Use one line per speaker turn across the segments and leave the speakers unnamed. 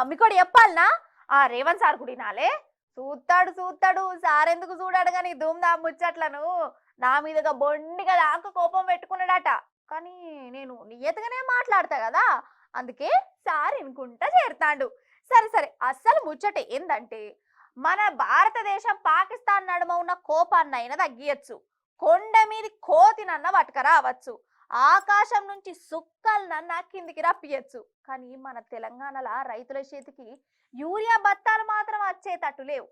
మీకోటి చెప్పాలనా? Revanth sir కుడినాలే చూస్తాడు చూస్తాడు sir ఎందుకు చూడాడు కానీ ధూమ్ధామ్ ముచ్చట్లను నా మీదగా బొండిగా దాకా కోపం పెట్టుకున్నాడట. కానీ నేను నియతగానే మాట్లాడతా కదా, అందుకే సార్ ఇనుకుంటా చేరుతాడు. సరే సరే, అస్సలు ముచ్చట ఏందంటే మన భారతదేశం పాకిస్తాన్ నడుమ ఉన్న కోపాన్నైనా తగ్గియచ్చు, కొండ మీది కోతినన్న పట్టుకరావచ్చు, ఆకాశం నుంచి సుక్కలనన్న కిందికి రప్పియచ్చు. కానీ మన తెలంగాణలో రైతుల చేతికి యూరియా బత్తాలు మాత్రం వచ్చేటట్టు లేవు.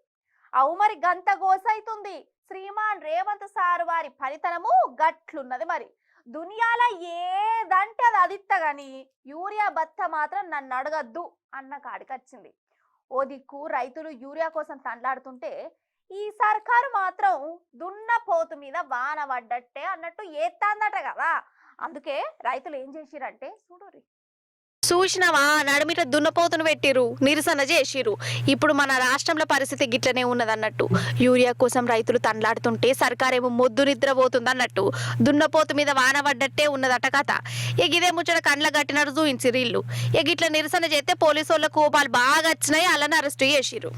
అవు మరి గంత గోసైతుంది. శ్రీమాన్ రేవంత్ సార్ వారి పనితనము గట్లున్నది. మరి దునియాల ఏదంటే అది అదిత్త గాని యూరియా బత్త మాత్రం నన్ను అడగద్దు అన్న కాడికొచ్చింది. ఓ దిక్కు రైతులు యూరియా కోసం తండ్లాడుతుంటే ఈ సర్కారు మాత్రం దున్నపోతు మీద వాన పడ్డట్టే అన్నట్టు ఏత్తాందట కదా. అందుకే రైతులు ఏం చేసిరంటే చూడురి.
చూసినావా, నడుమిట దున్నపోతును పెట్టిరు, నిరసన చేసిరు. ఇప్పుడు మన రాష్ట్రంలో పరిస్థితి గిట్లనే ఉన్నదన్నట్టు. యూరియా కోసం రైతులు తండ్లాడుతుంటే సర్కారేమో మొద్దు నిద్రపోతుంది అన్నట్టు. దున్నపోతు మీద వాన పడ్డట్టే ఉన్నదట కథ. ఇదే ముచ్చట కండ్ల గట్టినట్టు చూయించిరు ఇల్లు. గిట్ల నిరసన చేస్తే పోలీసు వాళ్ళ కోపాలు బాగా వచ్చినాయి, అలానే అరెస్ట్ చేసిరు.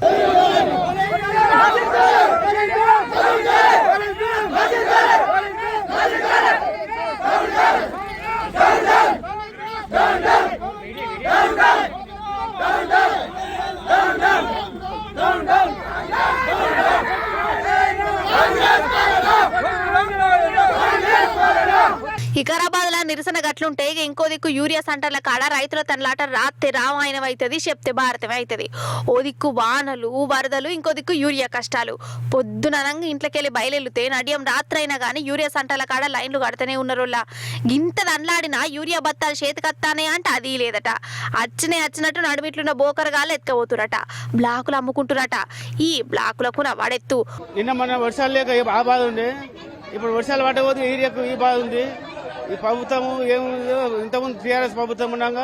వికారాబాద్ లా నిరసన గట్లుంటే ఇంకో దిక్కు యూరియా సెంటర్ల కాడ రైతుల తనలాట రాత్రి రామాయణం అవుతుంది, చెప్తే భారతం అవుతుంది. ఓ దిక్కు వానలు వరదలు, ఇంకో దిక్కు యూరియా కష్టాలు. పొద్దుననంగా ఇంట్లోకెళ్ళి బయలుతే నడియం రాత్రి అయినా కానీ యూరియా సెంటర్ల కాడ లైన్లు కడుతూనే ఉన్నారులా. గింత దండ్లాడినా యూరియా బత్తాలు చేతికత్తానే అంటే అది లేదట. వచ్చినట్టు నడుమిట్లున్న బోకరగాళ్ళు ఎత్తుకపోతురట, బ్లాకులు అమ్ముకుంటురట. ఈ బ్లాకులకు వాడెత్తు.
నిన్న మన వర్షాలు లేక ఆ బాధ ఉండే, ఇప్పుడు వర్షాలు పట్టకపోతే ఏరియాకు ఈ బాధ ఉంది. ఈ ప్రభుత్వం ఏముందో, ఇంతకుముందు టీఆర్ఎస్ ప్రభుత్వం ఉండగా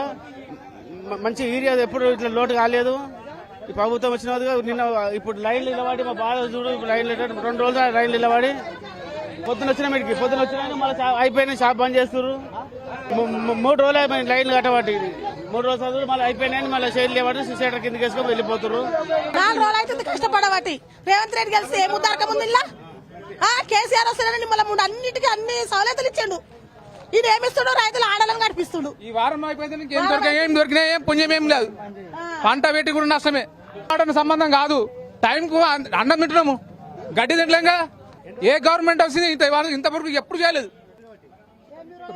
మంచి ఏరియా ఎప్పుడు ఇట్లా లోటు కాలేదు. ఈ ప్రభుత్వం వచ్చిన నిన్న ఇప్పుడు లైన్లు నిలబడి మా బాధ చూడు. ఇప్పుడు లైన్లు 2 రోజులు లైన్లు నిలబడి పొద్దున వచ్చిన మీడికి పొద్దున వచ్చినా మళ్ళీ అయిపోయిన షాప్ బంద్ చేస్తారు. 3 రోజులు అయిపోయింది లైన్లు కట్టబట్టి. 3 రోజులు చదువులు మళ్ళీ అయిపోయినాయని మళ్ళీ షేర్లు లేబట్టి సిసేటర్ కిందకి వేసుకొని వెళ్ళిపోతారు.
4 రోజులు అవుతుంది కష్టపడబట్టి. రేవంత్ రెడ్డి కలిసి ఏం ఉద్దారకం ఉంది ఇలా? కేసీఆర్ వస్తున్నాడని మళ్ళీ అన్నిటికీ అన్ని సౌలతులు ఇచ్చాడు. ఇది ఏమిస్తుడు? రైతులు ఆడలను కనిపిస్తుడు.
ఈ వారం అయిపోయింది, ఏం దొరికినా ఏం పుణ్యం ఏం లేదు. పంట పెట్టి కూడా నష్టమే. సంబంధం కాదు, టైంకు అన్నం తింటున్నాము, గడ్డి తింటలేంగా. ఏ గవర్నమెంట్ వచ్చింది ఇంతవరకు ఎప్పుడు చేయలేదు.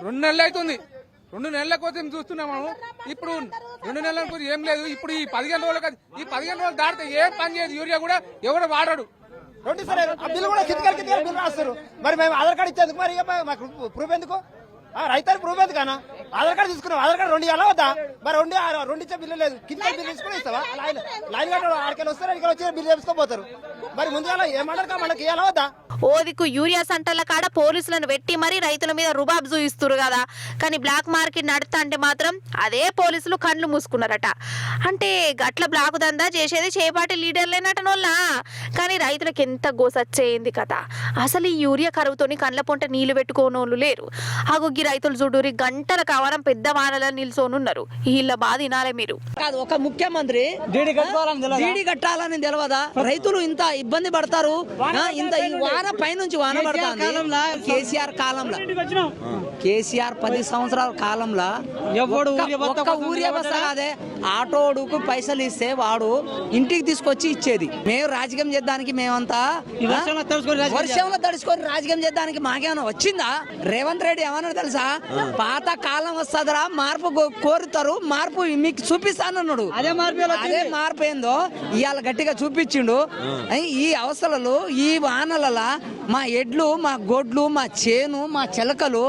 2 నెలలు అవుతుంది. 2 నెలల కోసం చూస్తున్నాము. ఇప్పుడు 2 నెలల కోసం ఏం లేదు. ఇప్పుడు ఈ 15 రోజులు, ఈ 15 రోజులు దాటితే ఏం పని చేయదు. యూరియా కూడా ఎవరు వాడాడు.
బిల్లు కూడా కిందికి బిల్లు రాస్తారు. మరి మేము ఆధార్ కార్డు ఇచ్చేందుకు, మరి మాకు ప్రూఫ్ ఎందుకు? రైతులు ప్రూఫ్ ఎందుకన్నా? ఆధార్ కార్డు తీసుకున్నాం, ఆధార్ కార్డు 2 ఇవ్వాలా వద్దా? మరి 2 ఇచ్చే బిల్లు లేదు. కింద బిల్లు తీసుకుని ఇస్తావా? లైన్ కట్ట ఆడికెళ్ళి వస్తారు, ఇక్కడ వచ్చి బిల్లు చేసుకోపోతారు. మరి ముందుగా ఏమన్నారు మనకి ఇవ్వాలా వద్దా?
ఓదికు యూరియా సెంటర్ల కాడ పోలీసులను పెట్టి మరి రైతుల మీద రుబాబ్ చూయిస్తున్నారు కదా. కానీ బ్లాక్ మార్కెట్ నడుతా అంటే మాత్రం అదే పోలీసులు కండ్లు మూసుకున్నారట. అంటే గట్ల బ్లాక్ దందా చేసేది చేపాటి లీడర్లేనటనోళ్ళ. కానీ రైతులకు ఎంత గోసచ్చేయింది కదా. అసలు ఈ యూరియా కరువుతోని కండ్ల పొంట నీళ్లు పెట్టుకోనోళ్ళు లేరు. ఆగొగ్గి రైతులు చూడూరి గంటల కావాలం పెద్ద వానల నిల్చోనున్నారు. వీళ్ళ బాధ వినాలే మీరు.
కాదు, ఒక ముఖ్యమంత్రి డీడీ కట్టాలని తెలియదా? రైతులు ఇంత ఇబ్బంది పడతారు. ఇంత ఈ వాన పైనుంచి వాన పడతాంది. కేసీఆర్ కాలంలో, కేసీఆర్ 10 సంవత్సరాల కాలంలో ఒక్క ఊరియా బస్తా కాదే, ఆటోడుకు పైసలు ఇస్తే వాడు ఇంటికి తీసుకొచ్చి ఇచ్చేది. మేము రాజకీయం చేద్దానికి మేమంతా వర్షంలో తడుచుకొని రాజకీయం చేద్దానికి మాకేమైనా వచ్చిందా? రేవంత్ రెడ్డి ఏమన్నా తెలుసా? పాత కాలం వస్తుందిరా, మార్పు కోరుతారు, మార్పు మీకు చూపిస్తానన్నాడు. అదే మార్పు ఏందో ఇవాళ గట్టిగా చూపించిండు. ఈ అవసరాలు, ఈ వానలలో మా ఎడ్లు, మా గొడ్లు, మా చేను, మా చిలకలు.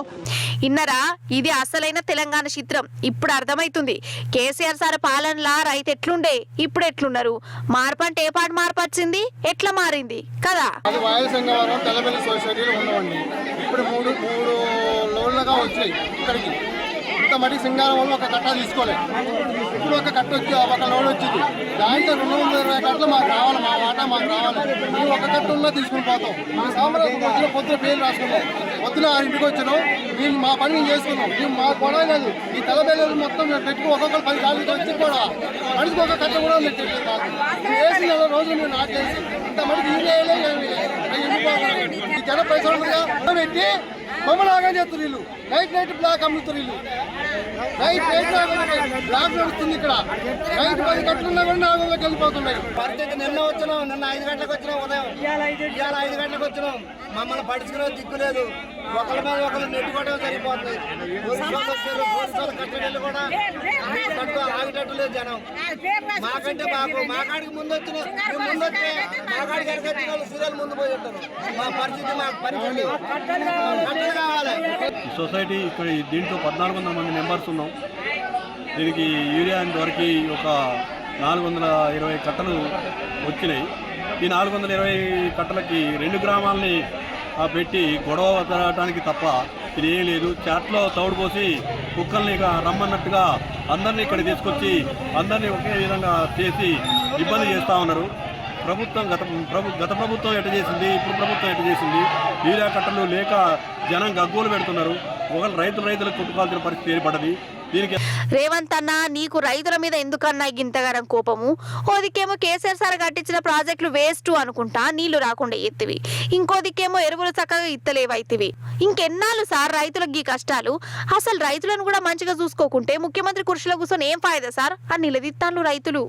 ఇన్నరా, ఇది అసలైన తెలంగాణ చిత్రం ఇప్పుడు అర్థమైతుంది. కేసీఆర్ సార్ పాలనలా రైతు ఎట్లుండే, ఇప్పుడు ఎట్లున్నారు? మార్పు అంటే ఏ పాటు మార్పు వచ్చింది, ఎట్లా మారింది కదా.
ఇప్పుడు 3 లోన్లుగా వచ్చాయి ఇక్కడికి. ఇంత మటుకు సింగారం వల్ల ఒక కట్ట తీసుకోలేదు. ఇప్పుడు ఒక కట్ట వచ్చి ఒక లోన్ వచ్చింది. దాంట్లో 220 కట్టలు మాకు రావాలి, మా వాటా మాకు రావాలి. మేము ఒక కట్ట ఉన్నా తీసుకుని పోతాం. సాంబ్రాజ్యం పొద్దున పేర్లు రాసుకుంటాం. పొద్దున ఇంటికి వచ్చినాం, మేము మా పని మేము చేసుకున్నాం. మేము మా గొడవ లేదు, ఈ తెల్లబెల్లలు మొత్తం మేము పెట్టుకుని ఒక్కొక్కరు 10 సార్లు వచ్చి కూడా మనిషికి ఒక కట్ట కూడా పెట్టలేదు. వేసిన రోజులు మేము నాటేసి ఇంత మటుకు ఈ జన పైసలు పెట్టి బొమ్మలాగా చేస్తారు వీళ్ళు. నైట్ బ్లాక్ అమ్ముతారు వీళ్ళు. నైట్ బ్లాక్ నడుస్తుంది ఇక్కడ. నైట్ 10 గంటలున్నా కూడా 400కి వెళ్ళిపోతున్నాయి.
పరిస్థితి నిన్న వచ్చినాం, నిన్న 5 గంటలకు వచ్చినాం, ఉదయం ఇవాళ 5 గంటలకు వచ్చినాం. మమ్మల్ని పడుచుకునే దిక్కు లేదు. ఒకరి మీద ఒకరు నెట్టుకోవడం సరిపోతుంది. పోలీసులు కట్టడలు కూడా ఆగేటట్టు లేదు జనం. మాకంటే మా కాడికి ముందు వచ్చిన మా కాడికి ఎరగొచ్చిన వాళ్ళు సీరియల్ ముందు పోయి ఉంటారు. మా పరిస్థితి మాకు పరిస్థితి కట్టలు కావాలి.
సొసైటీ ఇక్కడ దీంట్లో 1400 మంది మెంబర్స్ ఉన్నాం. దీనికి యూరియా వరకు ఒక 420 కట్టలు వచ్చినాయి. ఈ 420 కట్టలకి 2 గ్రామాలని పెట్టి గొడవ జరగడానికి తప్ప ఇది ఏం లేదు. చాట్లో తౌడు పోసి కుక్కల్ని రమ్మన్నట్టుగా అందరినీ ఇక్కడ తీసుకొచ్చి అందరినీ ఒకే విధంగా చేసి ఇబ్బంది చేస్తూ ఉన్నారు. ప్రభుత్వం గత ప్రభుత్వం ఎట్ట చేసింది, ఇప్పుడు ప్రభుత్వం ఎట్ట చేసింది. యూరియా కట్టలు లేక జనం గగ్గోలు పెడుతున్నారు. ఒకళ్ళు రైతులకు కొట్టుకోవాల్సిన పరిస్థితి ఏర్పడ్డది. దీనికి
రేవంత్ అన్న, నీకు రైతుల మీద ఎందుకన్నా గింతగారం కోపము? ఓదికేమో కేసీఆర్ సార్ కట్టించిన ప్రాజెక్టులు వేస్ట్ అనుకుంటా నీళ్లు రాకుండా ఎత్తివి, ఇంకోదికేమో ఎరువులు చక్కగా ఇత్తలేవైతివి. ఇంకెన్నాళ్ళు సార్ రైతులకు ఈ కష్టాలు? అసలు రైతులను కూడా మంచిగా చూసుకోకుంటే ముఖ్యమంత్రి కుర్చీలో కూర్చొని ఏం ఫాయిదా సార్ అని నిలదీత్తాను రైతులు.